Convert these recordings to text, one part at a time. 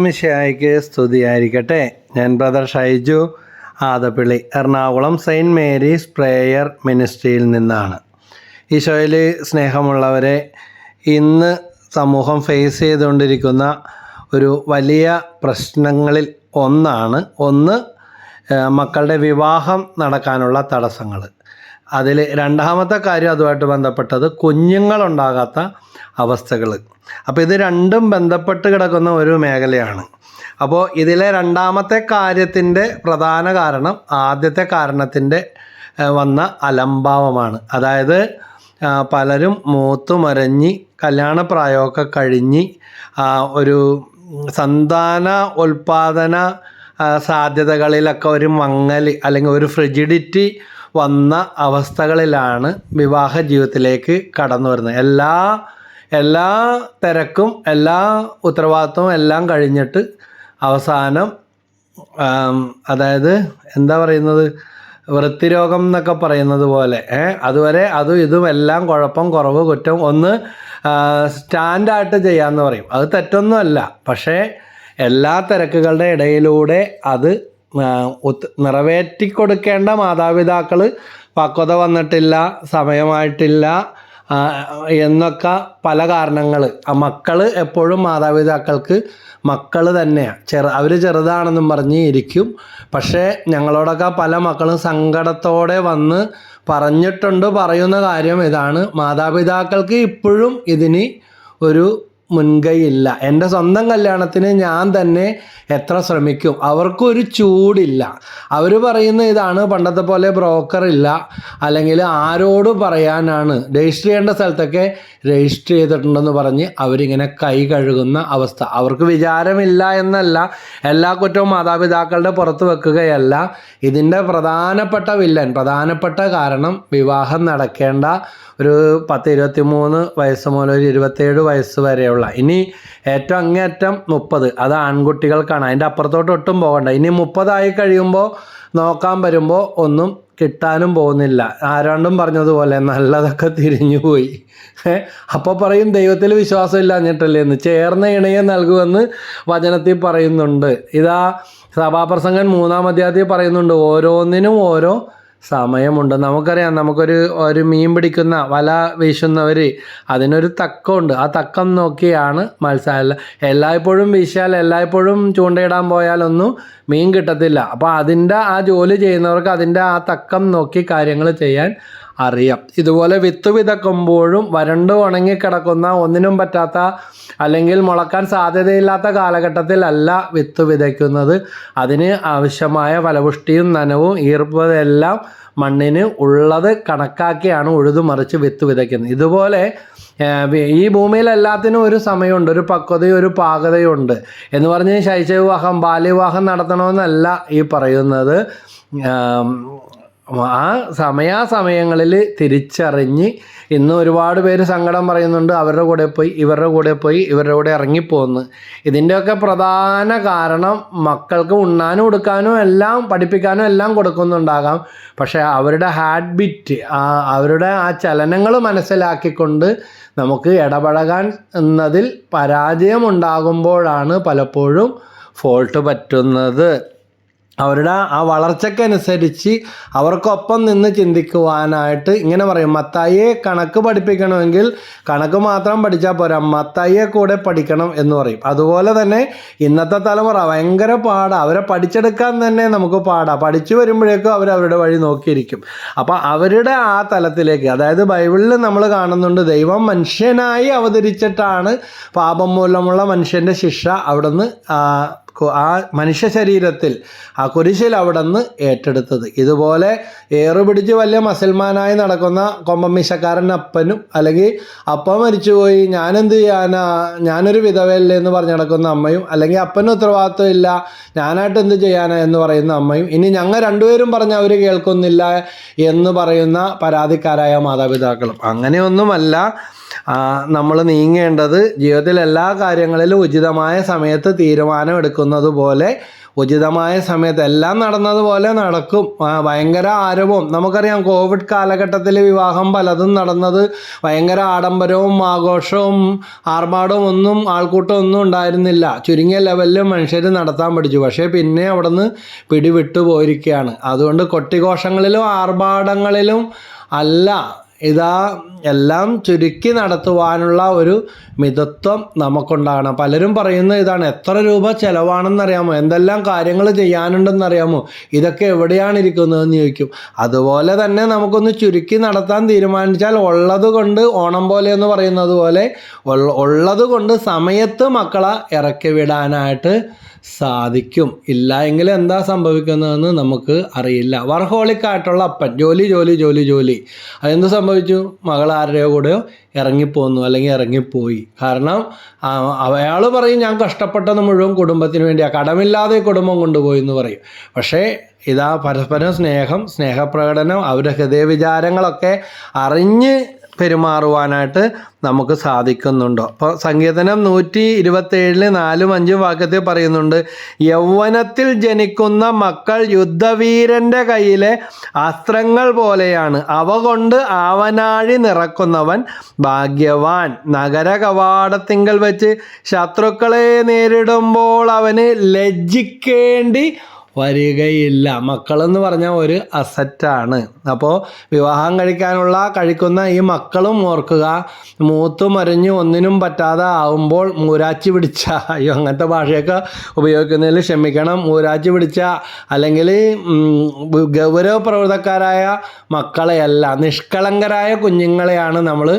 മിശിഹായ്ക്ക് സ്തുതിയായിരിക്കട്ടെ. ഞാൻ brother Shaiju Adappilly, Ernakulam saint Mary's prayer മിനിസ്ട്രിയിൽ നിന്നാണ്. ഈശോയിൽ സ്നേഹമുള്ളവരെ, ഇന്ന് സമൂഹം ഫേസ് ചെയ്തുകൊണ്ടിരിക്കുന്ന ഒരു വലിയ പ്രശ്നങ്ങളിൽ ഒന്ന് മക്കളുടെ വിവാഹം നടക്കാനുള്ള തടസ്സങ്ങൾ. അതിൽ രണ്ടാമത്തെ കാര്യം അതുമായിട്ട് ബന്ധപ്പെട്ടത് കുഞ്ഞുങ്ങളുണ്ടാകാത്ത അവസ്ഥകൾ. അപ്പോൾ ഇത് രണ്ടും ബന്ധപ്പെട്ട് കിടക്കുന്ന ഒരു മേഖലയാണ്. അപ്പോൾ ഇതിലെ രണ്ടാമത്തെ കാര്യത്തിൻ്റെ പ്രധാന കാരണം ആദ്യത്തെ കാരണത്തിൻ്റെ വന്ന അലംഭാവമാണ്. അതായത് പലരും മൂത്തുമരഞ്ഞ് കല്യാണപ്രായമൊക്കെ കഴിഞ്ഞ് ഒരു സന്താന ഉൽപാദന സാധ്യതകളിലൊക്കെ ഒരു മങ്ങൽ അല്ലെങ്കിൽ ഒരു ഫ്രിജിഡിറ്റി വന്ന അവസ്ഥകളിലാണ് വിവാഹ ജീവിതത്തിലേക്ക് കടന്നു വരുന്നത്. എല്ലാ തിരക്കും എല്ലാ ഉത്തരവാദിത്വവും എല്ലാം കഴിഞ്ഞിട്ട് അവസാനം അതായത് എന്താ പറയുന്നത്, വൃത്തിരോഗം എന്നൊക്കെ പറയുന്നത് പോലെ അതുവരെ അതും ഇതും എല്ലാം കുഴപ്പം കുറവ് കുറ്റം ഒന്ന് സ്റ്റാൻഡായിട്ട് ചെയ്യാമെന്ന് പറയും. അത് തെറ്റൊന്നുമല്ല. പക്ഷേ എല്ലാ തിരക്കുകളുടെ ഇടയിലൂടെ അത് നിറവേറ്റിക്കൊടുക്കേണ്ട മാതാപിതാക്കൾ പക്വത വന്നിട്ടില്ല, സമയമായിട്ടില്ല എന്നൊക്കെ പല കാരണങ്ങൾ. മക്കൾ എപ്പോഴും മാതാപിതാക്കൾക്ക് മക്കൾ തന്നെയാണ്. അവർ ചെറുതാണെന്നും പറഞ്ഞ് ഇരിക്കും. പക്ഷേ ഞങ്ങളോടൊക്കെ പല മക്കളും സങ്കടത്തോടെ വന്ന് പറയുന്ന കാര്യം ഇതാണ്: മാതാപിതാക്കൾക്ക് ഇപ്പോഴും ഇതിന് ഒരു മുൻകൈയില്ല. എൻ്റെ സ്വന്തം കല്യാണത്തിന് ഞാൻ തന്നെ എത്ര ശ്രമിക്കും, അവർക്കൊരു ചൂടില്ല. അവർ പറയുന്ന ഇതാണ്, പണ്ടത്തെ പോലെ ബ്രോക്കറില്ല, അല്ലെങ്കിൽ ആരോട് പറയാനാണ്, രജിസ്റ്റർ ചെയ്യേണ്ട സ്ഥലത്തൊക്കെ രജിസ്റ്റർ ചെയ്തിട്ടുണ്ടെന്ന് പറഞ്ഞ് അവരിങ്ങനെ കൈ കഴുകുന്ന അവസ്ഥ. അവർക്ക് വിചാരമില്ല എന്നല്ല, എല്ലാ കുറ്റവും മാതാപിതാക്കളുടെ പുറത്ത് വെക്കുകയല്ല. ഇതിൻ്റെ പ്രധാനപ്പെട്ട കാരണം വിവാഹം നടക്കേണ്ട ഒരു 10-23 വയസ്സ് മുതൽ ഒരു 27 വയസ്സ് വരെയുള്ള, ഇനി ഏറ്റവും അങ്ങേയറ്റം 30, അത് ആൺകുട്ടികൾക്കാണ്. അതിൻ്റെ അപ്പുറത്തോട്ട് ഒട്ടും പോകണ്ട. ഇനി 30 കഴിയുമ്പോൾ നോക്കാൻ വരുമ്പോൾ ഒന്നും കിട്ടാനും പോകുന്നില്ല. ആരാണ്ടും പറഞ്ഞതുപോലെ നല്ലതൊക്കെ തിരിഞ്ഞു പോയി. അപ്പോൾ പറയും ദൈവത്തിൽ വിശ്വാസം ഇല്ലാഞ്ഞിട്ടല്ലേ എന്ന്. ചേർന്ന ഇണയെ നൽകുമെന്ന് വചനത്തിൽ പറയുന്നുണ്ട്. ഇതാ സഭാപ്രസംഗൻ 3-ാം അധ്യായത്തിൽ പറയുന്നുണ്ട്, ഓരോന്നിനും ഓരോ സമയമുണ്ട്. നമുക്കറിയാം, നമുക്കൊരു മീൻ പിടിക്കുന്ന വല വീശുന്നവർ അതിനൊരു തക്കമുണ്ട്. ആ തക്കം നോക്കിയാണ് മത്സ്യം. എല്ലായ്പ്പോഴും വീശിയാൽ, എല്ലായ്പ്പോഴും ചൂണ്ടയിടാൻ പോയാലൊന്നും മീൻ കിട്ടത്തില്ല. അപ്പോൾ അതിൻ്റെ ആ ജോലി ചെയ്യുന്നവർക്ക് അതിൻ്റെ ആ തക്കം നോക്കി കാര്യങ്ങൾ ചെയ്യാൻ അറിയാം. ഇതുപോലെ വിത്ത് വിതക്കുമ്പോഴും വരണ്ടു ഉണങ്ങിക്കിടക്കുന്ന, ഒന്നിനും പറ്റാത്ത അല്ലെങ്കിൽ മുളക്കാൻ സാധ്യതയില്ലാത്ത കാലഘട്ടത്തിലല്ല വിത്ത് വിതയ്ക്കുന്നത്. അതിന് ആവശ്യമായ ഫലപുഷ്ടിയും നനവും ഈർപ്പതെല്ലാം മണ്ണിന് ഉള്ളത് കണക്കാക്കിയാണ് ഉഴുതുമറിച്ച് വിത്ത് വിതയ്ക്കുന്നത്. ഇതുപോലെ ഈ ഭൂമിയിൽ എല്ലാത്തിനും ഒരു സമയമുണ്ട്, ഒരു പക്വതയും ഒരു പാകതയുണ്ട്. എന്ന് പറഞ്ഞ് ശൈശവവിവാഹം ബാല്യവിവാഹം നടത്തണമെന്നല്ല ഈ പറയുന്നത്. ആ സമയാസമയങ്ങളിൽ തിരിച്ചറിഞ്ഞ്, ഇന്ന് ഒരുപാട് പേര് സങ്കടം പറയുന്നുണ്ട്, അവരുടെ കൂടെ പോയി ഇവരുടെ കൂടെ ഇറങ്ങിപ്പോന്ന്. ഇതിൻ്റെയൊക്കെ പ്രധാന കാരണം മക്കൾക്ക് ഉണ്ണാനും ഉടുക്കാനും എല്ലാം പഠിപ്പിക്കാനും എല്ലാം കൊടുക്കുന്നുണ്ടാകാം. പക്ഷേ അവരുടെ ഹാബിറ്റ്, അവരുടെ ആ ചലനങ്ങൾ മനസ്സിലാക്കിക്കൊണ്ട് നമുക്ക് ഇടപഴകാൻ എന്നതിൽ പരാജയമുണ്ടാകുമ്പോഴാണ് പലപ്പോഴും ഫോൾട്ട് പറ്റുന്നത്. അവരുടെ ആ വളർച്ചയ്ക്കനുസരിച്ച് അവർക്കൊപ്പം നിന്ന് ചിന്തിക്കുവാനായിട്ട് ഇങ്ങനെ പറയും, മത്തായിയെ കണക്ക് പഠിപ്പിക്കണമെങ്കിൽ കണക്ക് മാത്രം പഠിച്ചാൽ പോരാ, മത്തായിയെ കൂടെ പഠിക്കണം എന്ന് പറയും. അതുപോലെ തന്നെ ഇന്നത്തെ തലമുറ ഭയങ്കര പാടാണ്. അവരെ പഠിച്ചെടുക്കാൻ തന്നെ നമുക്ക് പാടാണ്. പഠിച്ചു വരുമ്പോഴേക്കും അവരവരുടെ വഴി നോക്കിയിരിക്കും. അപ്പോൾ അവരുടെ ആ തലത്തിലേക്ക്, അതായത് ബൈബിളിൽ നമ്മൾ കാണുന്നുണ്ട്, ദൈവം മനുഷ്യനായി അവതരിച്ചിട്ടാണ് പാപം മൂലമുള്ള മനുഷ്യൻ്റെ ശിക്ഷ അവിടുന്ന് ആ മനുഷ്യ ശരീരത്തിൽ ആ കുരിശിൽ അവിടെ നിന്ന് ഏറ്റെടുത്തത്. ഇതുപോലെ ഏറുപിടിച്ച് വലിയ മസൽമാനായി നടക്കുന്ന കൊമ്പമീശക്കാരൻ അപ്പനും, അല്ലെങ്കിൽ അപ്പ മരിച്ചുപോയി ഞാനെന്ത് ചെയ്യാനാ, ഞാനൊരു വിധവയല്ലേ എന്ന് പറഞ്ഞ് നടക്കുന്ന അമ്മയും, അല്ലെങ്കിൽ അപ്പനും ഉത്തരവാദിത്വം ഇല്ല ഞാനായിട്ട് എന്ത് ചെയ്യാനാ എന്ന് പറയുന്ന അമ്മയും, ഇനി ഞങ്ങൾ രണ്ടുപേരും പറഞ്ഞ് അവർ കേൾക്കുന്നില്ല എന്ന് പറയുന്ന പരാതിക്കാരായ മാതാപിതാക്കളും. അങ്ങനെയൊന്നുമല്ല നമ്മൾ നീങ്ങേണ്ടത്. ജീവിതത്തിൽ എല്ലാ കാര്യങ്ങളിലും ഉചിതമായ സമയത്ത് തീരുമാനം എടുക്കുന്നത് പോലെ ഉചിതമായ സമയത്ത് എല്ലാം നടന്നതുപോലെ നടക്കും. ഭയങ്കര ആരവവും, നമുക്കറിയാം കോവിഡ് കാലഘട്ടത്തിൽ വിവാഹം പലതും നടന്നത് ഭയങ്കര ആഡംബരവും ആഘോഷവും ആർഭാടവും ഒന്നും ആൾക്കൂട്ടം ഒന്നും ഉണ്ടായിരുന്നില്ല. ചുരുങ്ങിയ ലെവലിൽ മനുഷ്യർ നടത്താൻ പഠിച്ചു. പക്ഷേ പിന്നെ അവിടെ നിന്ന് പിടിവിട്ടു പോയിരിക്കുകയാണ്. അതുകൊണ്ട് കൊട്ടിഘോഷങ്ങളിലും ആർഭാടങ്ങളിലും അല്ല, ഇതാ എല്ലാം ചുരുക്കി നടത്തുവാനുള്ള ഒരു മിതത്വം നമുക്കുണ്ടാകണം. പലരും പറയുന്നത് ഇതാണ്, എത്ര രൂപ ചിലവാണെന്നറിയാമോ, എന്തെല്ലാം കാര്യങ്ങൾ ചെയ്യാനുണ്ടെന്നറിയാമോ, ഇതൊക്കെ എവിടെയാണ് ഇരിക്കുന്നതെന്ന് ചോദിക്കും. അതുപോലെ തന്നെ നമുക്കൊന്ന് ചുരുക്കി നടത്താൻ തീരുമാനിച്ചാൽ ഉള്ളത് കൊണ്ട്, ഓണം പോലെ എന്ന് പറയുന്നത് പോലെ ഉള്ളത് കൊണ്ട് സമയത്ത് മക്കളെ ഇറക്കി വിടാനായിട്ട് സാധിക്കും. ഇല്ല എങ്കിൽ എന്താ സംഭവിക്കുന്നതെന്ന് നമുക്ക് അറിയില്ല. വർഹോളിക്കായിട്ടുള്ള അപ്പൻ ജോലി ജോലി ജോലി ജോലി, അതെന്ത് സംഭവിച്ചു? മകൾ ആരുടെയോ കൂടെയോ ഇറങ്ങിപ്പോന്നു അല്ലെങ്കിൽ ഇറങ്ങിപ്പോയി. കാരണം അയാൾ പറയും ഞാൻ കഷ്ടപ്പെട്ടത് മുഴുവൻ കുടുംബത്തിന് വേണ്ടിയാണ്, കടമില്ലാതെ കുടുംബം കൊണ്ടുപോയി എന്ന് പറയും. പക്ഷേ ഇതാ പരസ്പരം സ്നേഹപ്രകടനം, അവരുടെ ഹൃദയവിചാരങ്ങളൊക്കെ അറിഞ്ഞ് പെരുമാറുവാനായിട്ട് നമുക്ക് സാധിക്കുന്നുണ്ടോ? അപ്പോൾ സങ്കീർത്തനം 127 4-5 വാക്യത്തിൽ പറയുന്നുണ്ട്, യൗവനത്തിൽ ജനിക്കുന്ന മക്കൾ യുദ്ധവീരൻ്റെ കയ്യിലെ അസ്ത്രങ്ങൾ പോലെയാണ്, അവ കൊണ്ട് ആവനാഴി നിറക്കുന്നവൻ ഭാഗ്യവാൻ. നഗര കവാടത്തിങ്കൽ വെച്ച് ശത്രുക്കളെ നേരിടുമ്പോൾ അവന് ലജ്ജിക്കേണ്ടി വരികയില്ല. മക്കളെന്ന് പറഞ്ഞാൽ ഒരു അസറ്റാണ്. അപ്പോൾ വിവാഹം കഴിക്കുന്ന ഈ മക്കളും ഓർക്കുക, മൂത്തു മറിഞ്ഞ് ഒന്നിനും പറ്റാതെ ആവുമ്പോൾ മൂരാച്ചി പിടിച്ച, അയ്യോ അങ്ങനത്തെ ഭാഷയൊക്കെ ഉപയോഗിക്കുന്നതിൽ ക്ഷമിക്കണം, മൂരാച്ചി പിടിച്ച അല്ലെങ്കിൽ ഗൗരവപ്രവൃത്തക്കാരായ മക്കളെയല്ല, നിഷ്കളങ്കരായ കുഞ്ഞുങ്ങളെയാണ് നമ്മൾ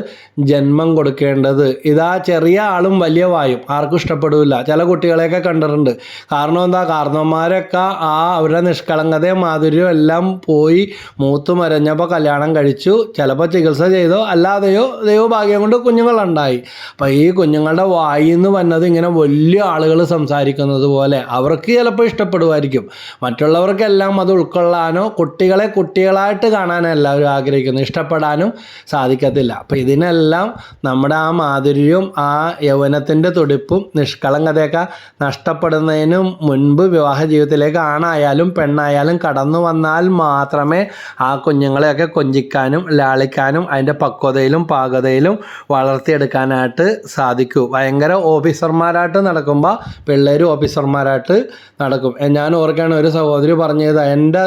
ജന്മം കൊടുക്കേണ്ടത്. ഇതാ ചെറിയ ആളും വലിയ വായും ആർക്കും ഇഷ്ടപ്പെടില്ല. ചില കുട്ടികളെയൊക്കെ കണ്ടിട്ടുണ്ട്. കാരണം എന്താ? കാരണവന്മാരൊക്കെ അവരുടെ നിഷ്കളങ്കതയും മാധുര്യവും എല്ലാം പോയി മൂത്തു മരഞ്ഞപ്പോൾ കല്യാണം കഴിച്ചു. ചിലപ്പോൾ ചികിത്സ ചെയ്തോ അല്ലാതെയോ ദൈവഭാഗ്യം കൊണ്ട് കുഞ്ഞുങ്ങളുണ്ടായി. അപ്പം ഈ കുഞ്ഞുങ്ങളുടെ വായിൽ നിന്ന് വന്നത് ഇങ്ങനെ വലിയ ആളുകൾ സംസാരിക്കുന്നത് പോലെ അവർക്ക് ചിലപ്പോൾ ഇഷ്ടപ്പെടുമായിരിക്കും. മറ്റുള്ളവർക്കെല്ലാം അത് ഉൾക്കൊള്ളാനോ കുട്ടികളെ കുട്ടികളായിട്ട് കാണാനോ എല്ലാവരും ആഗ്രഹിക്കുന്നു, ഇഷ്ടപ്പെടാനും സാധിക്കത്തില്ല. അപ്പം ഇതിനെല്ലാം നമ്മുടെ ആ മാധുര്യവും ആ യൗവനത്തിൻ്റെ തുടിപ്പും നിഷ്കളങ്കതയൊക്കെ നഷ്ടപ്പെടുന്നതിന് മുൻപ് വിവാഹ ജീവിതത്തിലേക്ക് ആണായാലും പെണ്ണായാലും കടന്നു വന്നാൽ മാത്രമേ ആ കുഞ്ഞുങ്ങളെയൊക്കെ കൊഞ്ചിക്കാനും ലാളിക്കാനും അതിൻ്റെ പക്വതയിലും പാകതയിലും വളർത്തിയെടുക്കാനായിട്ട് സാധിക്കൂ. ഭയങ്കര ഓഫീസർമാരായിട്ട് നടക്കുമ്പോൾ പിള്ളേർ ഓഫീസർമാരായിട്ട് നടക്കും. ഞാൻ ഓർക്കുകയാണ്, ഒരു സഹോദരി പറഞ്ഞത്, എൻ്റെ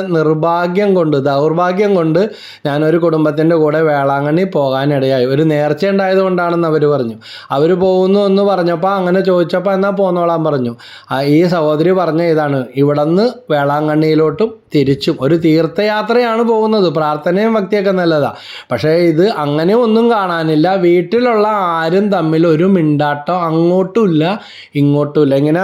ദൗർഭാഗ്യം കൊണ്ട് ഞാനൊരു കുടുംബത്തിൻ്റെ കൂടെ വേളാങ്കണ്ണി പോകാനിടയായി. ഒരു നേർച്ച ഉണ്ടായത് കൊണ്ടാണെന്ന് അവർ പറഞ്ഞു. അവർ പോകുന്നു എന്ന് പറഞ്ഞപ്പോൾ അങ്ങനെ ചോദിച്ചപ്പോൾ എന്നാൽ പോന്നോളാൻ പറഞ്ഞു. ഈ സഹോദരി പറഞ്ഞ ഇതാണ്, ഇവിടെ നിന്ന് വേളാങ്കണ്ണിയിലോട്ടും തിരിച്ചും ഒരു തീർത്ഥയാത്രയാണ് പോകുന്നത്. പ്രാർത്ഥനയും ഭക്തിയൊക്കെ നല്ലതാണ്. പക്ഷേ ഇത് അങ്ങനെ ഒന്നും കാണാനില്ല. വീട്ടിലുള്ള ആരും തമ്മിൽ ഒരു മിണ്ടാട്ടം അങ്ങോട്ടുമില്ല ഇങ്ങോട്ടുമില്ല. ഇങ്ങനെ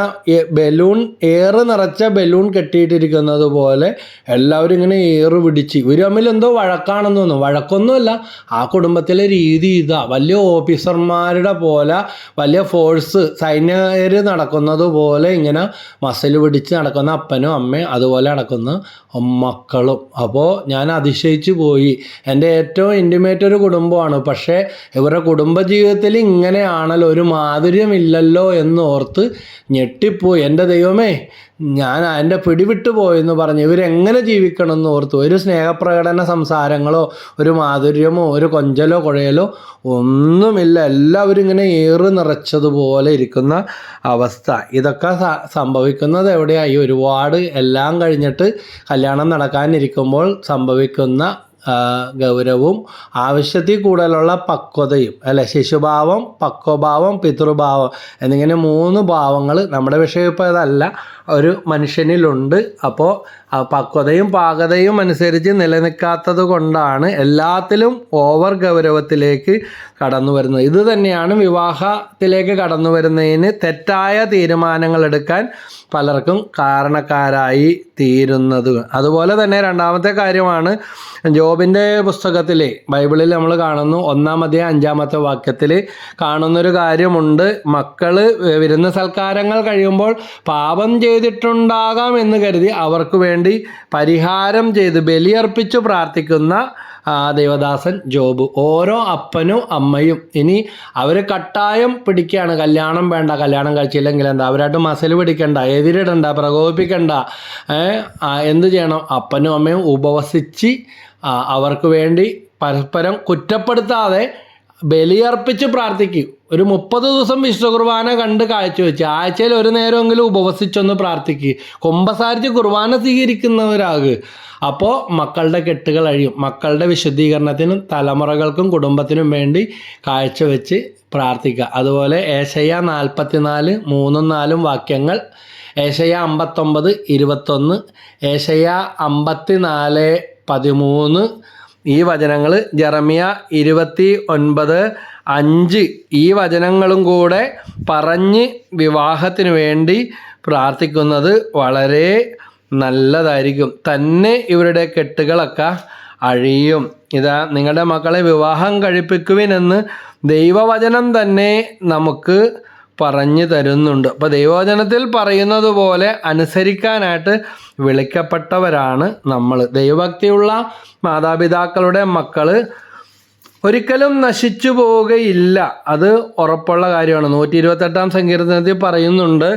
ബലൂൺ ഏറ് നിറച്ച ബലൂൺ കെട്ടിയിട്ടിരിക്കുന്നത് പോലെ എല്ലാവരും ഇങ്ങനെ ഏറ് പിടിച്ച് ഇവർ തമ്മിൽ എന്തോ വഴക്കാണെന്ന് തോന്നുന്നു. വഴക്കൊന്നുമില്ല, ആ കുടുംബത്തിലെ രീതി ഇതാ. വലിയ ഓഫീസർമാരുടെ പോലെ വലിയ ഫോഴ്സ് സൈന്യർ നടക്കുന്നത് പോലെ ഇങ്ങനെ മസിൽ പിടിച്ച് നടക്കുന്ന അപ്പനും അമ്മയും അതുപോലെ നടക്കുന്ന മക്കളും. അപ്പോൾ ഞാൻ അതിശയിച്ചു പോയി. എൻ്റെ ഏറ്റവും ഇൻറ്റിമേറ്റ് ഒരു കുടുംബമാണ്. പക്ഷേ ഇവരുടെ കുടുംബജീവിതത്തിൽ ഇങ്ങനെയാണല്ലോ, ഒരു മാധുര്യമില്ലല്ലോ എന്നോർത്ത് ഞെട്ടിപ്പോയി. എൻ്റെ ദൈവമേ, ഞാൻ എൻ്റെ പിടിവിട്ടു പോയെന്ന് പറഞ്ഞ് ഇവരെങ്ങനെ ജീവിക്കണം എന്ന് ഓർത്തു. ഒരു സ്നേഹപ്രകടന സംസാരങ്ങളോ ഒരു മാധുര്യമോ ഒരു കൊഞ്ചലോ കുഴയലോ ഒന്നുമില്ല. എല്ലാവരും ഇങ്ങനെ ഏറ് നിറച്ചതുപോലെ ഇരിക്കുന്ന അവസ്ഥ. ഇതൊക്കെ സംഭവിക്കുന്നത് എവിടെയായി? ഒരുപാട് എല്ലാം കഴിഞ്ഞിട്ട് കല്യാണം നടക്കാനിരിക്കുമ്പോൾ സംഭവിക്കുന്ന ഗൗരവവും ആവശ്യത്തിൽ കൂടുതലുള്ള പക്വതയും, അല്ലെ, ശിശുഭാവം, പക്വഭാവം, പിതൃഭാവം എന്നിങ്ങനെ 3 ഭാവങ്ങൾ നമ്മുടെ വിഷയം ഇപ്പോൾ ഇതല്ല, ഒരു മനുഷ്യനിലുണ്ട്. അപ്പോൾ പക്വതയും പാകതയും അനുസരിച്ച് നിലനിൽക്കാത്തത് കൊണ്ടാണ് എല്ലാത്തിലും ഓവർ ഗൗരവത്തിലേക്ക് കടന്നു വരുന്നത്. ഇത് തന്നെയാണ് വിവാഹത്തിലേക്ക് കടന്നു വരുന്നതിന് തെറ്റായ തീരുമാനങ്ങൾ എടുക്കാൻ പലർക്കും കാരണക്കാരായി തീരുന്നത്. അതുപോലെ തന്നെ രണ്ടാമത്തെ കാര്യമാണ്, യോബിൻ്റെ പുസ്തകത്തിൽ ബൈബിളിൽ നമ്മൾ കാണുന്നു 1-ാം അധ്യായം 5-ാമത്തെ വാക്യത്തിൽ കാണുന്നൊരു കാര്യമുണ്ട്. മക്കൾ വിരുന്ന് സൽക്കാരങ്ങൾ കഴിയുമ്പോൾ പാപം ചെയ്തിട്ടുണ്ടാകാം എന്ന് കരുതി അവർക്ക് വേണ്ടി പരിഹാരം ചെയ്ത് ബലിയർപ്പിച്ചു പ്രാർത്ഥിക്കുന്ന ദൈവദാസൻ ജോബ്. ഓരോ അപ്പനും അമ്മയും ഇനി അവർ കട്ടായം പിടിക്കുകയാണ്, കല്യാണം വേണ്ട, കല്യാണം കഴിച്ചില്ലെങ്കിൽ എന്താ, അവരായിട്ട് മസിൽ പിടിക്കണ്ട, എതിരിടണ്ട, പ്രകോപിപ്പിക്കണ്ട, എന്ത് ചെയ്യണം? അപ്പനും അമ്മയും ഉപവസിച്ച് അവർക്ക് വേണ്ടി പരസ്പരം കുറ്റപ്പെടുത്താതെ ബലിയർപ്പിച്ച് പ്രാർത്ഥിക്കും. ഒരു 30 ദിവസം വിശുദ്ധ കുർബാന കണ്ട് കാഴ്ചവെച്ച് ആഴ്ചയിൽ ഒരു നേരമെങ്കിലും ഉപവസിച്ചൊന്ന് പ്രാർത്ഥിക്കുക, കുമ്പസാരിച്ച് കുർബാന സ്വീകരിക്കുന്നവരാകുക. അപ്പോൾ മക്കളുടെ കെട്ടുകൾ അഴിയും. മക്കളുടെ വിശുദ്ധീകരണത്തിനും തലമുറകൾക്കും കുടുംബത്തിനും വേണ്ടി കാഴ്ചവെച്ച് പ്രാർത്ഥിക്കുക. അതുപോലെ ഏശയ്യ 44 3-4 വാക്യങ്ങൾ, ഏശയ്യ 59:21, ഏശയ്യ 54:13 ഈ വചനങ്ങൾ, ജെറമ്യ 29:5 ഈ വചനങ്ങളും കൂടെ പറഞ്ഞ് വിവാഹത്തിന് വേണ്ടി പ്രാർത്ഥിക്കുന്നത് വളരെ നല്ലതായിരിക്കും. തന്നെ ഇവരുടെ കെട്ടുകളൊക്കെ അഴിയും. ഇതാ നിങ്ങളുടെ മക്കളെ വിവാഹം കഴിപ്പിക്കുവിനെന്ന് ദൈവവചനം തന്നെ നമുക്ക് പറഞ്ഞു തരുന്നുണ്ട്. അപ്പോൾ ദൈവവചനത്തിൽ പറയുന്നത് പോലെ അനുസരിക്കാനായിട്ട് വിളിക്കപ്പെട്ടവരാണ് നമ്മൾ. ദൈവഭക്തിയുള്ള മാതാപിതാക്കളുടെ മക്കൾ ഒരിക്കലും നശിച്ചു പോവുകയില്ല, അത് ഉറപ്പുള്ള കാര്യമാണ്. 128-ാം സങ്കീർത്തനത്തിൽ പറയുന്നുണ്ട്,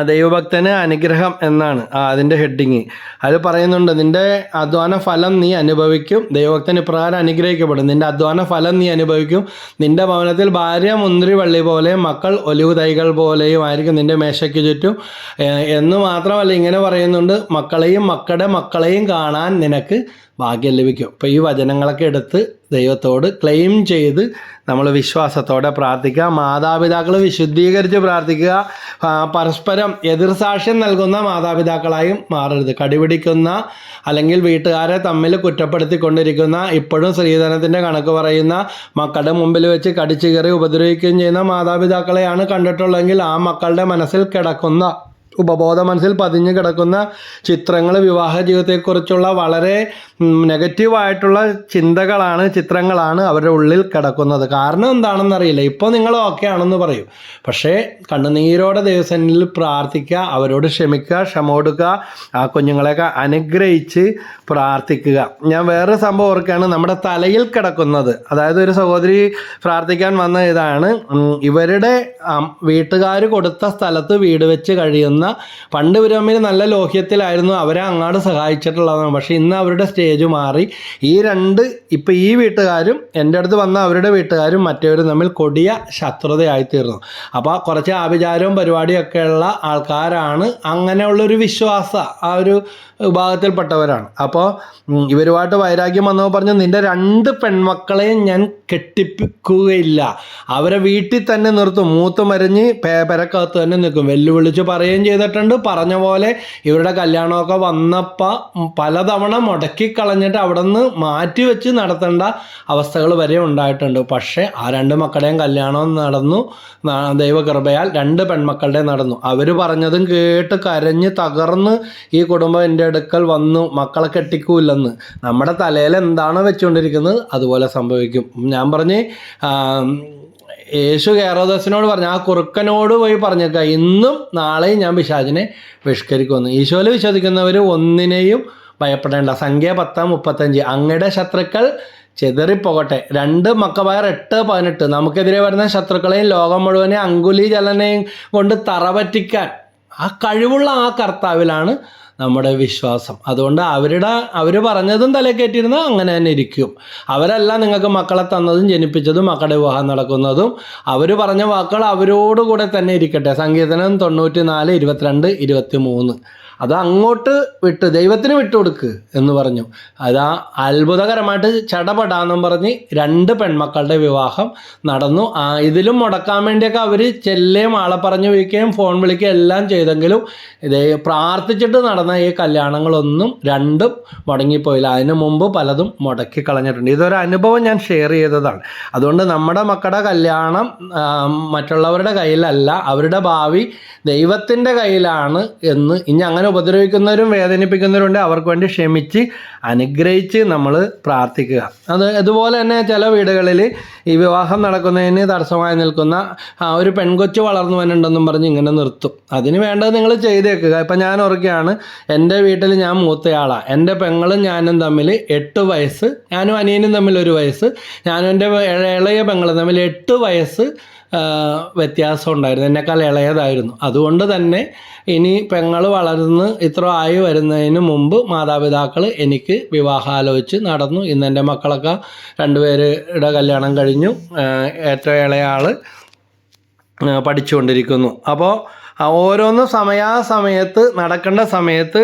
ദൈവഭക്തന് അനുഗ്രഹം എന്നാണ് അതിൻ്റെ ഹെഡിങ്. അത് പറയുന്നുണ്ട്, നിൻ്റെ അധ്വാന ഫലം നീ അനുഭവിക്കും. ദൈവഭക്തൻ ഇപ്രകാരം അനുഗ്രഹിക്കപ്പെടും, നിൻ്റെ അധ്വാന ഫലം നീ അനുഭവിക്കും. നിൻ്റെ ഭവനത്തിൽ ഭാര്യ മുന്തിരി വള്ളി പോലെയും മക്കൾ ഒലിവ് തൈകൾ പോലെയും ആയിരിക്കും നിൻ്റെ മേശയ്ക്ക് ചുറ്റും എന്ന് മാത്രമല്ല, ഇങ്ങനെ പറയുന്നുണ്ട്, മക്കളെയും മക്കളുടെ മക്കളെയും കാണാൻ നിനക്ക് ഭാഗ്യം ലഭിക്കും. അപ്പോൾ ഈ വചനങ്ങളൊക്കെ എടുത്ത് ദൈവത്തോട് ക്ലെയിം ചെയ്ത് നമ്മൾ വിശ്വാസത്തോടെ പ്രാർത്ഥിക്കുക. മാതാപിതാക്കൾ വിശുദ്ധീകരിച്ച് പ്രാർത്ഥിക്കുക. പരസ്പരം എതിർസാക്ഷ്യം നൽകുന്ന മാതാപിതാക്കളായും മാറരുത്. കടിപിടിക്കുന്ന അല്ലെങ്കിൽ വീട്ടുകാരെ തമ്മിൽ കുറ്റപ്പെടുത്തിക്കൊണ്ടിരിക്കുന്ന, ഇപ്പോഴും സ്ത്രീധനത്തിൻ്റെ കണക്ക് പറയുന്ന, മക്കളുടെ മുമ്പിൽ വെച്ച് കടിച്ചു കയറി ഉപദ്രവിക്കുകയും ചെയ്യുന്ന മാതാപിതാക്കളെയാണ് കണ്ടിട്ടുള്ളതെങ്കിൽ ആ മക്കളുടെ മനസ്സിൽ കിടക്കുന്ന, ഉപബോധ മനസ്സിൽ പതിഞ്ഞു കിടക്കുന്ന ചിത്രങ്ങൾ, വിവാഹ ജീവിതത്തെക്കുറിച്ചുള്ള വളരെ നെഗറ്റീവായിട്ടുള്ള ചിത്രങ്ങളാണ് അവരുടെ ഉള്ളിൽ കിടക്കുന്നത്. കാരണം എന്താണെന്നറിയില്ല. ഇപ്പോൾ നിങ്ങൾ ഓക്കെ ആണെന്ന് പറയും, പക്ഷേ കണ്ണുനീരോടെ ദൈവസന്നിധിയിൽ പ്രാർത്ഥിക്കുക, അവരോട് ക്ഷമിക്കുക, ക്ഷമ കൊടുക്കുക, ആ കുഞ്ഞുങ്ങളെയൊക്കെ അനുഗ്രഹിച്ച് പ്രാർത്ഥിക്കുക. ഞാൻ വേറൊരു സംഭവം ഓർക്കുകയാണ്, നമ്മുടെ തലയിൽ കിടക്കുന്നത്. അതായത് ഒരു സഹോദരി പ്രാർത്ഥിക്കാൻ വന്ന ഇതാണ്, ഇവരുടെ വീട്ടുകാർ കൊടുത്ത സ്ഥലത്ത് വീട് വെച്ച് കഴിയുന്ന, പണ്ട് ഇവർ തമ്മിൽ നല്ല ലോഹ്യത്തിലായിരുന്നു, അവരെ അങ്ങാട് സഹായിച്ചിട്ടുള്ളതാണ്. പക്ഷേ ഇന്ന് അവരുടെ സ്റ്റേജ് മാറി. ഇപ്പം ഈ വീട്ടുകാരും എൻ്റെ അടുത്ത് വന്ന അവരുടെ വീട്ടുകാരും മറ്റവരും തമ്മിൽ കൊടിയ ശത്രുതയായിത്തീർന്നു. അപ്പോൾ കുറച്ച് ആഭിചാരവും പരിപാടിയൊക്കെയുള്ള ആൾക്കാരാണ്. അങ്ങനെയുള്ളൊരു വിശ്വാസ ആ ഒരു വിഭാഗത്തിൽപ്പെട്ടവരാണ്. അപ്പോൾ ഇവരുമായിട്ട് വൈരാഗ്യം വന്നപ്പോൾ പറഞ്ഞു, നിൻ്റെ 2 പെൺമക്കളെയും ഞാൻ കെട്ടിപ്പിക്കുകയില്ല, അവരെ വീട്ടിൽ തന്നെ നിർത്തും, മൂത്ത് മരിഞ്ഞ് പെരക്കകത്ത് തന്നെ നിൽക്കും. വെല്ലുവിളിച്ച് പറയുകയും ചെയ്തിട്ടുണ്ട്. പറഞ്ഞ പോലെ ഇവരുടെ കല്യാണമൊക്കെ വന്നപ്പോൾ പലതവണ മുടക്കിക്കളഞ്ഞിട്ട് അവിടെ നിന്ന് മാറ്റി വെച്ച് നടത്തേണ്ട അവസ്ഥകൾ വരെ ഉണ്ടായിട്ടുണ്ട്. പക്ഷേ ആ 2 മക്കളുടെയും കല്യാണം നടന്നു. ദൈവകൃപയാൽ 2 പെൺമക്കളുടെ നടന്നു. അവർ പറഞ്ഞതും കേട്ട് കരഞ്ഞ് തകർന്ന് ഈ കുടുംബം എൻ്റെ അടുക്കൽ വന്നു, മക്കളെ കെട്ടിക്കൂല്ലെന്ന്. നമ്മുടെ തലയിൽ എന്താണോ വെച്ചുകൊണ്ടിരിക്കുന്നത് അതുപോലെ സംഭവിക്കും. ഞാൻ പറഞ്ഞ് യേശു ഹെരോദസിനോട് പറഞ്ഞു, ആ കുറുക്കനോട് പോയി പറഞ്ഞേക്കുക, ഇന്നും നാളെയും ഞാൻ പിശാചിനെ ബഹിഷ്കരിക്കുമെന്ന്. ഈശോയിൽ വിശ്വസിക്കുന്നവർ ഒന്നിനെയും ഭയപ്പെടേണ്ട. സംഖ്യ 10:35 അങ്ങയുടെ ശത്രുക്കൾ ചെതറിപ്പോകട്ടെ. 2 മക്കബായർ 8:18 നമുക്കെതിരെ വരുന്ന ശത്രുക്കളെയും ലോകം മുഴുവനെ അങ്കുലി ചലനയും കൊണ്ട് തറപറ്റിക്കാൻ ആ കഴിവുള്ള ആ കർത്താവിലാണ് നമ്മുടെ വിശ്വാസം. അതുകൊണ്ട് അവർ പറഞ്ഞതും തലക്കേറ്റിരുന്ന അങ്ങനെ തന്നെ ഇരിക്കും. അവരല്ല നിങ്ങൾക്ക് മക്കളെ തന്നതും ജനിപ്പിച്ചതും മക്കളുടെ വിവാഹം നടക്കുന്നതും. അവർ പറഞ്ഞ വാക്കുകൾ അവരോടുകൂടെ തന്നെ ഇരിക്കട്ടെ. സങ്കീർത്തനം 94:22-23 അത് അങ്ങോട്ട് വിട്ട് ദൈവത്തിന് വിട്ടുകൊടുക്ക് എന്ന് പറഞ്ഞു. അതാ അത്ഭുതകരമായിട്ട് ചടപടാന്നും പറഞ്ഞ് 2 പെൺമക്കളുടെ വിവാഹം നടന്നു. ഇതിലും മുടക്കാൻ വേണ്ടിയൊക്കെ അവർ ചെല്ലുകയും ആളെ പറഞ്ഞു വയ്ക്കുകയും ഫോൺ വിളിക്കുകയും എല്ലാം ചെയ്തെങ്കിലും പ്രാർത്ഥിച്ചിട്ട് നടന്ന ഈ കല്യാണങ്ങളൊന്നും 2ഉം മുടങ്ങിപ്പോയില്ല. അതിനു മുമ്പ് പലതും മുടക്കി കളഞ്ഞിട്ടുണ്ട്. ഇതൊരു അനുഭവം ഞാൻ ഷെയർ ചെയ്തതാണ്. അതുകൊണ്ട് നമ്മുടെ മക്കളുടെ കല്യാണം മറ്റുള്ളവരുടെ കയ്യിലല്ല, അവരുടെ ഭാവി ദൈവത്തിൻ്റെ കയ്യിലാണ് എന്ന് ഇനി അങ്ങനെ ഉപദ്രവിക്കുന്നവരും വേദനിപ്പിക്കുന്നവരുണ്ട്, അവർക്ക് വേണ്ടി ക്ഷമിച്ച് അനുഗ്രഹിച്ച് നമ്മൾ പ്രാർത്ഥിക്കുക. അതുപോലെ തന്നെ ചില വീടുകളിൽ ഈ വിവാഹം നടക്കുന്നതിന് തടസ്സമായി നിൽക്കുന്ന ഒരു പെൺകൊച്ചു വളർന്നു വന്നിട്ടുണ്ടെന്നും പറഞ്ഞ് ഇങ്ങനെ നിർത്തും. അതിന് വേണ്ടത് നിങ്ങൾ ചെയ്തേക്കുക. ഇപ്പം ഞാൻ ഓർക്കുകയാണ്, എൻ്റെ വീട്ടിൽ ഞാൻ മൂത്തയാളാണ്. എൻ്റെ പെങ്ങളും ഞാനും തമ്മിൽ 8 വയസ്സ്, ഞാനും അനിയനും തമ്മിൽ 1 വയസ്സ്, ഞാനും എൻ്റെ ഇളയ പെങ്ങളും തമ്മിൽ 8 വയസ്സ് വ്യത്യാസം ഉണ്ടായിരുന്നു. എന്നെക്കാൾ ഇളയതായിരുന്നു. അതുകൊണ്ട് തന്നെ ഇനി പെങ്ങൾ വളർന്ന് ഇത്ര ആയി വരുന്നതിന് മുമ്പ് മാതാപിതാക്കൾ എനിക്ക് വിവാഹാലോചിച്ച് നടന്നു. ഇന്ന് എൻ്റെ മക്കളൊക്കെ 2 പേരുടെ കല്യാണം കഴിഞ്ഞു. ഏറ്റവും ഇളയ ആൾ പഠിച്ചുകൊണ്ടിരിക്കുന്നു. അപ്പോൾ ഓരോന്നും സമയാസമയത്ത് നടക്കേണ്ട സമയത്ത്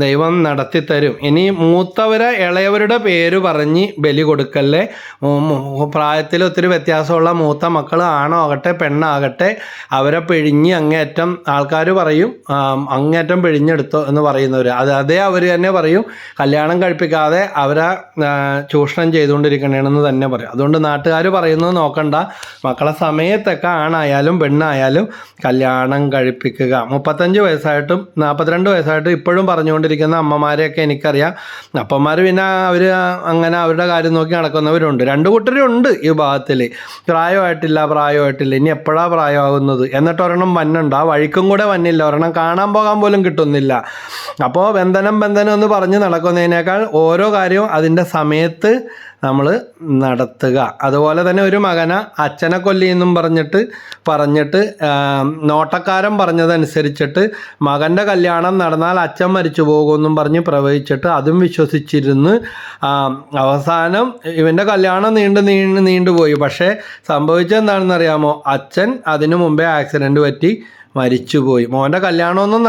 ദൈവം നടത്തിത്തരും. ഇനി മൂത്തവരെ ഇളയവരുടെ പേര് പറഞ്ഞ് ബലി കൊടുക്കല്ലേ. പ്രായത്തിൽ ഒത്തിരി വ്യത്യാസമുള്ള മൂത്ത മക്കൾ ആണോ ആകട്ടെ പെണ്ണാകട്ടെ അവരെ പിഴിഞ്ഞ് അങ്ങേറ്റം, ആൾക്കാർ പറയും അങ്ങേറ്റം പിഴിഞ്ഞെടുത്തോ എന്ന് പറയുന്നവർ, അതേ അവർ തന്നെ പറയും കല്യാണം കഴിപ്പിക്കാതെ അവരെ ചൂഷണം ചെയ്തുകൊണ്ടിരിക്കണമെന്ന് തന്നെ പറയും. അതുകൊണ്ട് നാട്ടുകാർ പറയുന്നത് നോക്കണ്ട, മക്കളെ സമയത്തൊക്കെ ആണായാലും പെണ്ണായാലും കല്യാണം കഴിപ്പിക്കുക. 35 വയസ്സായിട്ടും 42 വയസ്സായിട്ടും ഇപ്പോഴും പറഞ്ഞുകൊണ്ടിരിക്കുന്ന അമ്മമാരെയൊക്കെ എനിക്കറിയാം. അപ്പന്മാർ പിന്നെ അവർ അങ്ങനെ അവരുടെ കാര്യം നോക്കി നടക്കുന്നവരുണ്ട്. 2 കൂട്ടരുണ്ട് ഈ ഭാഗത്തിൽ. പ്രായമായിട്ടില്ല, ഇനി എപ്പോഴാണ് പ്രായമാകുന്നത്, എന്നിട്ട് ഒരെണ്ണം വന്നുണ്ട്, ആ വഴിക്കും കൂടെ വന്നില്ല, ഒരെണ്ണം കാണാൻ പോകാൻ പോലും കിട്ടുന്നില്ല. അപ്പോൾ ബന്ധനം എന്ന് പറഞ്ഞ് നടക്കുന്നതിനേക്കാൾ ഓരോ കാര്യവും അതിൻ്റെ സമയത്ത് നമ്മൾ നടത്തുക. അതുപോലെ തന്നെ ഒരു മകനെ അച്ഛനെ കൊല്ലിയെന്നും പറഞ്ഞിട്ട് നോട്ടക്കാരൻ പറഞ്ഞതനുസരിച്ചിട്ട് മകൻ്റെ കല്യാണം നടന്നാൽ അച്ഛൻ മരിച്ചു പോകുമെന്നും പറഞ്ഞ് പ്രവചിച്ചിട്ട് അതും വിശ്വസിച്ചിരുന്ന് അവസാനം ഇവൻ്റെ കല്യാണം നീണ്ടുപോയി. പക്ഷേ സംഭവിച്ചെന്താണെന്നറിയാമോ? അച്ഛൻ അതിനു മുമ്പേ ആക്സിഡൻറ്റ് പറ്റി മരിച്ചുപോയി. മോൻ്റെ കല്യാണമൊന്നും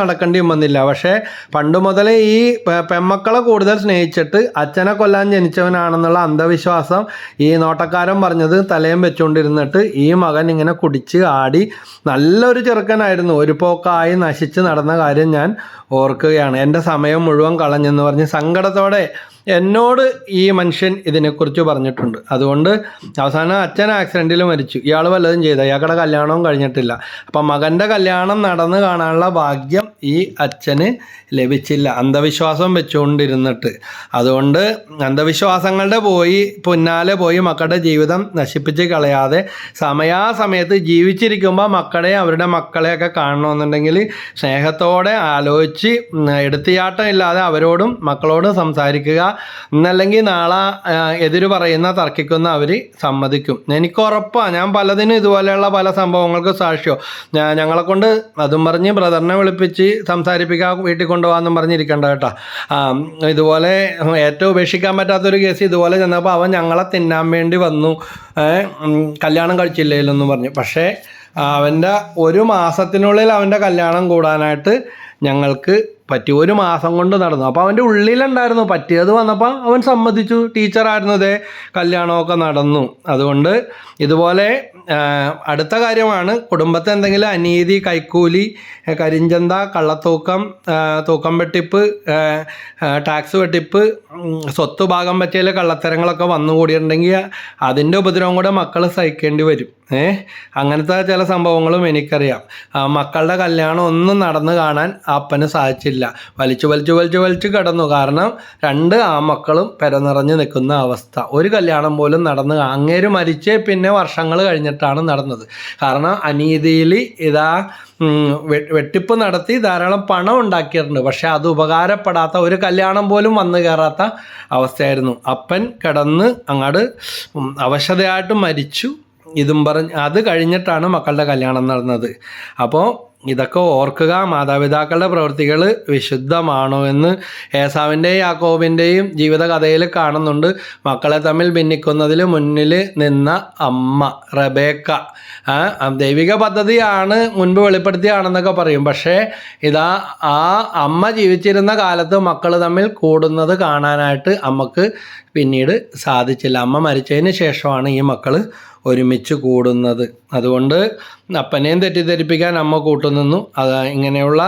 നടക്കേണ്ടിയും വന്നില്ല. പക്ഷേ പണ്ട് മുതലേ ഈ പെമ്മക്കളെ കൂടുതൽ സ്നേഹിച്ചിട്ട് അച്ഛനെ കൊല്ലാൻ ജനിച്ചവനാണെന്നുള്ള അന്ധവിശ്വാസം ഈ നോട്ടക്കാരൻ പറഞ്ഞത് തലയും വെച്ചുകൊണ്ടിരുന്നിട്ട് ഈ മകൻ ഇങ്ങനെ കുടിച്ച് ആടി നല്ലൊരു ചെറുക്കനായിരുന്നു, ഒരു പോക്കായി നശിച്ച് നടന്ന കാര്യം ഞാൻ ഓർക്കുകയാണ്. എൻ്റെ സമയം മുഴുവൻ കളഞ്ഞെന്ന് പറഞ്ഞ് സങ്കടത്തോടെ എന്നോട് ഈ മനുഷ്യൻ ഇതിനെക്കുറിച്ച് പറഞ്ഞിട്ടുണ്ട്. അതുകൊണ്ട് അവസാനം അച്ഛൻ ആക്സിഡൻറ്റിൽ മരിച്ചു. ഇയാൾ വല്ലതും ചെയ്ത, ഇയാളുടെ കല്യാണവും കഴിഞ്ഞിട്ടില്ല. അപ്പം മകൻ്റെ കല്യാണം നടന്ന് കാണാനുള്ള ഭാഗ്യം ഈ അച്ഛന് ലഭിച്ചില്ല, അന്ധവിശ്വാസം വെച്ചുകൊണ്ടിരുന്നിട്ട്. അതുകൊണ്ട് അന്ധവിശ്വാസങ്ങളുടെ പിന്നാലെ പോയി മക്കളുടെ ജീവിതം നശിപ്പിച്ച് കളയാതെ സമയാസമയത്ത് ജീവിച്ചിരിക്കുമ്പോൾ അവരുടെ മക്കളെയൊക്കെ കാണണമെന്നുണ്ടെങ്കിൽ സ്നേഹത്തോടെ ആലോചിച്ച് എടുത്തിയാട്ടം ഇല്ലാതെ അവരോടും മക്കളോടും സംസാരിക്കുക. എന്നല്ലെങ്കിൽ നാളെ എതിര് പറയുന്ന തർക്കിക്കുന്ന അവർ സമ്മതിക്കും. എനിക്ക് ഉറപ്പാണ്, ഞാൻ പലതിനും ഇതുപോലെയുള്ള പല സംഭവങ്ങൾക്ക് സാക്ഷിയോ. ഞങ്ങളെ കൊണ്ട് അതും പറഞ്ഞ് ബ്രദറിനെ വിളിപ്പിച്ച് സംസാരിപ്പിക്കാൻ വീട്ടിൽ കൊണ്ടുപോകാമെന്നും പറഞ്ഞിരിക്കേണ്ട കേട്ടോ. ഇതുപോലെ ഏറ്റവും ഉപേക്ഷിക്കാൻ പറ്റാത്തൊരു കേസ് ഇതുപോലെ ചെന്നപ്പോൾ അവൻ ഞങ്ങളെ തിന്നാൻ വേണ്ടി വന്നു, കല്യാണം കഴിച്ചില്ലേലെന്ന് പറഞ്ഞു. പക്ഷേ അവൻ്റെ 1 മാസത്തിനുള്ളിൽ അവൻ്റെ കല്യാണം കൂടാനായിട്ട് ഞങ്ങൾക്ക് പറ്റി. 1 മാസം കൊണ്ട് നടന്നു. അപ്പോൾ അവൻ്റെ ഉള്ളിലുണ്ടായിരുന്നു, പറ്റിയത് വന്നപ്പോൾ അവൻ സമ്മതിച്ചു. ടീച്ചറായിരുന്നതേ, കല്യാണമൊക്കെ നടന്നു. അതുകൊണ്ട് ഇതുപോലെ അടുത്ത കാര്യമാണ്, കുടുംബത്തെ എന്തെങ്കിലും അനീതി, കൈക്കൂലി, കരിഞ്ചന്ത, കള്ളത്തൂക്കം, തൂക്കം വെട്ടിപ്പ്, ടാക്സ് വെട്ടിപ്പ്, സ്വത്ത് ഭാഗം പറ്റിയ കള്ളത്തരങ്ങളൊക്കെ വന്നുകൂടിയിട്ടുണ്ടെങ്കിൽ അതിൻ്റെ ഉപദ്രവം കൂടെ മക്കൾ സഹിക്കേണ്ടി വരും. അങ്ങനത്തെ ചില സംഭവങ്ങളും എനിക്കറിയാം. മക്കളുടെ കല്യാണം ഒന്നും നടന്നു കാണാൻ അപ്പന് സാധിച്ചില്ല. വലിച്ചു കിടന്നു. കാരണം 2 ആമക്കളും പെരനിറഞ്ഞ് നിൽക്കുന്ന അവസ്ഥ. ഒരു കല്യാണം പോലും നടന്ന്, അങ്ങേര് മരിച്ചേ പിന്നെ വർഷങ്ങൾ കഴിഞ്ഞിട്ടാണ് നടന്നത്. കാരണം അനീതിയിൽ വെട്ടിപ്പ് നടത്തി ധാരാളം പണം ഉണ്ടാക്കിയിട്ടുണ്ട്. പക്ഷെ അത് ഉപകാരപ്പെടാത്ത, ഒരു കല്യാണം പോലും വന്നു കയറാത്ത അവസ്ഥയായിരുന്നു. അപ്പൻ കിടന്ന് അങ്ങോട്ട് അവശതയായിട്ട് മരിച്ചു. ഇതും പറഞ്ഞ് അത് കഴിഞ്ഞിട്ടാണ് മക്കളുടെ കല്യാണം നടന്നത്. അപ്പോൾ ഇതൊക്കെ ഓർക്കുക. മാതാപിതാക്കളുടെ പ്രവൃത്തികൾ വിശുദ്ധമാണോ എന്ന് ഏസാവിൻ്റെയും യാക്കോബിൻ്റെയും ജീവിതകഥയിൽ കാണുന്നുണ്ട്. മക്കളെ തമ്മിൽ ഭിന്നിക്കുന്നതിൽ മുന്നിൽ നിന്ന അമ്മ റബേക്ക ദൈവിക പദ്ധതിയാണ് മുൻപ് വെളിപ്പെടുത്തിയാണെന്നൊക്കെ പറയും. പക്ഷേ ആ അമ്മ ജീവിച്ചിരുന്ന കാലത്ത് മക്കൾ തമ്മിൽ കൂടുന്നത് കാണാനായിട്ട് അമ്മക്ക് പിന്നീട് സാധിച്ചില്ല. അമ്മ മരിച്ചതിന് ശേഷമാണ് ഈ മക്കൾ ഒരുമിച്ച് കൂടുന്നത്. അതുകൊണ്ട് അപ്പനെയും തെറ്റിദ്ധരിപ്പിക്കാൻ അമ്മ കൂട്ടുനിന്നു. അത് ഇങ്ങനെയുള്ള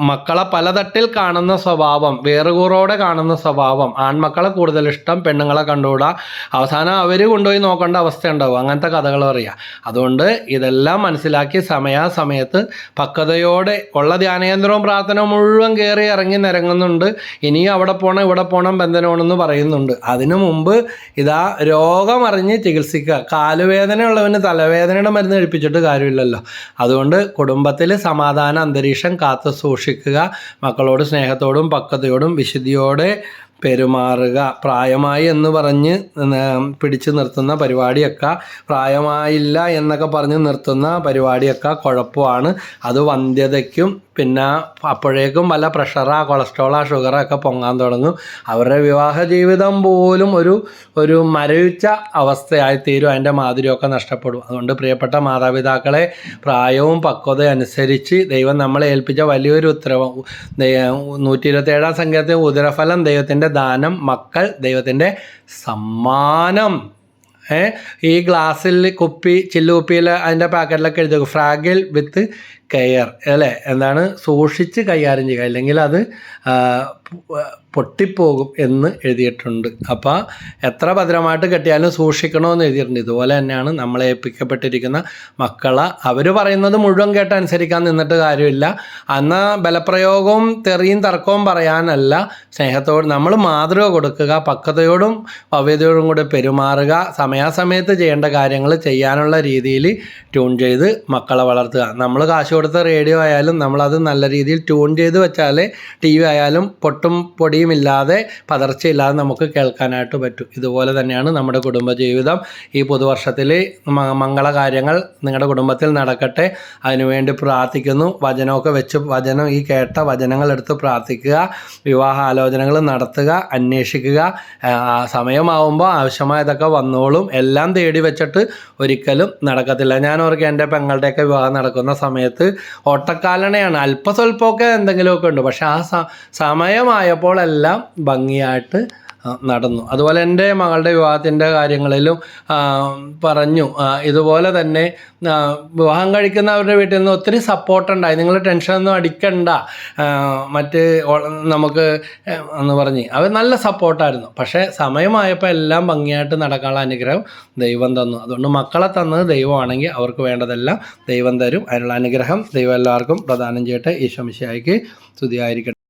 മക്കളെ പലതട്ടിൽ കാണുന്ന സ്വഭാവം, വേറുകൂറോടെ കാണുന്ന സ്വഭാവം, ആൺമക്കളെ കൂടുതൽ ഇഷ്ടം, പെണ്ണുങ്ങളെ കണ്ടുകൂടാ, അവസാനം അവർ കൊണ്ടുപോയി നോക്കേണ്ട അവസ്ഥ ഉണ്ടാവും. അങ്ങനത്തെ കഥകൾ പറയാം. അതുകൊണ്ട് ഇതെല്ലാം മനസ്സിലാക്കി സമയാസമയത്ത് പക്വതയോടെ ഉള്ള ധ്യാനകേന്ദ്രവും പ്രാർത്ഥന മുഴുവൻ കയറി ഇറങ്ങി നിരങ്ങുന്നുണ്ട്. ഇനിയും അവിടെ പോകണം ഇവിടെ പോകണം ബന്ധനമാണെന്ന് പറയുന്നുണ്ട്. അതിനു മുമ്പ് ഇതാ രോഗം അറിഞ്ഞ് ചികിത്സിക്കുക. കാലുവേദനയുള്ളവന് തലവേദനയുടെ മരുന്ന് കഴിപ്പിച്ചിട്ട് കാര്യമില്ലല്ലോ. അതുകൊണ്ട് കുടുംബത്തിൽ സമാധാന അന്തരീക്ഷം കാത്തു സൂക്ഷിക്കുക. മക്കളോട് സ്നേഹത്തോടും പക്വതയോടും വിശുദ്ധിയോടെ പെരുമാറുക. പ്രായമായി എന്ന് പറഞ്ഞ് പിടിച്ചു നിർത്തുന്ന പരിപാടിയൊക്കെ, പ്രായമായില്ല എന്നൊക്കെ പറഞ്ഞ് നിർത്തുന്ന പരിപാടിയൊക്കെ കുഴപ്പമാണ്. അത് വന്ധ്യതയ്ക്കും പിന്നെ അപ്പോഴേക്കും വല്ല പ്രഷറാ കൊളസ്ട്രോളാ ഷുഗറൊക്കെ പൊങ്ങാൻ തുടങ്ങും. അവരുടെ വിവാഹ ജീവിതം പോലും ഒരു മരവിച്ച അവസ്ഥയായിത്തീരും. അതിൻ്റെ മാധുര്യമൊക്കെ നഷ്ടപ്പെടും. അതുകൊണ്ട് പ്രിയപ്പെട്ട മാതാപിതാക്കളെ, പ്രായവും പക്വതയും അനുസരിച്ച് ദൈവം നമ്മളെ ഏൽപ്പിച്ച വലിയൊരു ഉത്തരവ്, 127 സംഖ്യത്തെ ഉദരഫലം ദൈവത്തിൻ്റെ ദാനം, മക്കൾ ദൈവത്തിൻ്റെ സമ്മാനം. ഈ ഗ്ലാസ്സിൽ ചില്ലുകുപ്പിയിൽ അതിൻ്റെ പാക്കറ്റിലൊക്കെ എഴുതി ഫ്രാഗിൽ വിത്ത് കെയർ അല്ലേ, എന്താണ് സൂക്ഷിച്ച് കൈകാര്യം ചെയ്യുക, അല്ലെങ്കിൽ അത് പൊട്ടിപ്പോകും എന്ന് എഴുതിയിട്ടുണ്ട്. അപ്പോൾ എത്ര ഭദ്രമായിട്ട് കെട്ടിയാലും സൂക്ഷിക്കണമെന്ന് എഴുതിയിട്ടുണ്ട്. ഇതുപോലെ തന്നെയാണ് നമ്മളെ ഏൽപ്പിക്കപ്പെട്ടിരിക്കുന്ന മക്കളെ. അവർ പറയുന്നത് മുഴുവൻ കേട്ട് അനുസരിക്കാൻ നിന്നിട്ട് കാര്യമില്ല. അന്ന് ബലപ്രയോഗവും തെറിയും തർക്കവും പറയാനല്ല, സ്നേഹത്തോട് നമ്മൾ മാതൃക കൊടുക്കുക, പക്വതയോടും ഭവ്യതയോടും കൂടി പെരുമാറുക, സമയാസമയത്ത് ചെയ്യേണ്ട കാര്യങ്ങൾ ചെയ്യാനുള്ള രീതിയിൽ ട്യൂൺ ചെയ്ത് മക്കളെ വളർത്തുക. നമ്മൾ കാശ് കൊടുത്ത റേഡിയോ ആയാലും നമ്മളത് നല്ല രീതിയിൽ ട്യൂൺ ചെയ്ത് വെച്ചാലേ TV ആയാലും പൊട്ടും പൊടിയും ഇല്ലാതെ പതർച്ചയില്ലാതെ നമുക്ക് കേൾക്കാനായിട്ട് പറ്റും. ഇതുപോലെ തന്നെയാണ് നമ്മുടെ കുടുംബജീവിതം. ഈ പുതുവർഷത്തിൽ മംഗളകാര്യങ്ങൾ നിങ്ങളുടെ കുടുംബത്തിൽ നടക്കട്ടെ, അതിനുവേണ്ടി പ്രാർത്ഥിക്കുന്നു. വചനമൊക്കെ വെച്ച് ഈ കേട്ട വചനങ്ങൾ എടുത്ത് പ്രാർത്ഥിക്കുക, വിവാഹ ആലോചനകൾ നടത്തുക, അന്വേഷിക്കുക. സമയമാവുമ്പോൾ ആവശ്യമായതൊക്കെ വന്നോളും. എല്ലാം തേടി വെച്ചിട്ട് ഒരിക്കലും നടക്കത്തില്ല. ഞാൻ ഓർക്കുക, എൻ്റെ പെങ്ങളുടെയൊക്കെ വിവാഹം നടക്കുന്ന സമയത്ത് ഓട്ടക്കാലണയാണ്, അല്പസ്വല്പമൊക്കെ എന്തെങ്കിലുമൊക്കെ ഉണ്ട്, പക്ഷെ ആ സമയമായപ്പോൾ എല്ലാം ഭംഗിയായിട്ട് നടന്നു. അതുപോലെ എൻ്റെ മകളുടെ വിവാഹത്തിൻ്റെ കാര്യങ്ങളിലും പറഞ്ഞു. ഇതുപോലെ തന്നെ വിവാഹം കഴിക്കുന്നവരുടെ വീട്ടിൽ നിന്ന് ഒത്തിരി സപ്പോർട്ടുണ്ടായി. നിങ്ങൾ ടെൻഷനൊന്നും അടിക്കണ്ട, നമുക്ക് എന്ന് പറഞ്ഞ് അവർ നല്ല സപ്പോർട്ടായിരുന്നു. പക്ഷേ സമയമായപ്പോൾ എല്ലാം ഭംഗിയായിട്ട് നടക്കാനുള്ള അനുഗ്രഹം ദൈവം തന്നു. അതുകൊണ്ട് മക്കളെ തന്നത് ദൈവമാണെങ്കിൽ അവർക്ക് വേണ്ടതെല്ലാം ദൈവം തരും. അതിനുള്ള അനുഗ്രഹം ദൈവം എല്ലാവർക്കും പ്രദാനം ചെയ്യട്ടെ. ഈശോ മിശിഹായ്ക്ക് സ്തുതിയായിരിക്കട്ടെ.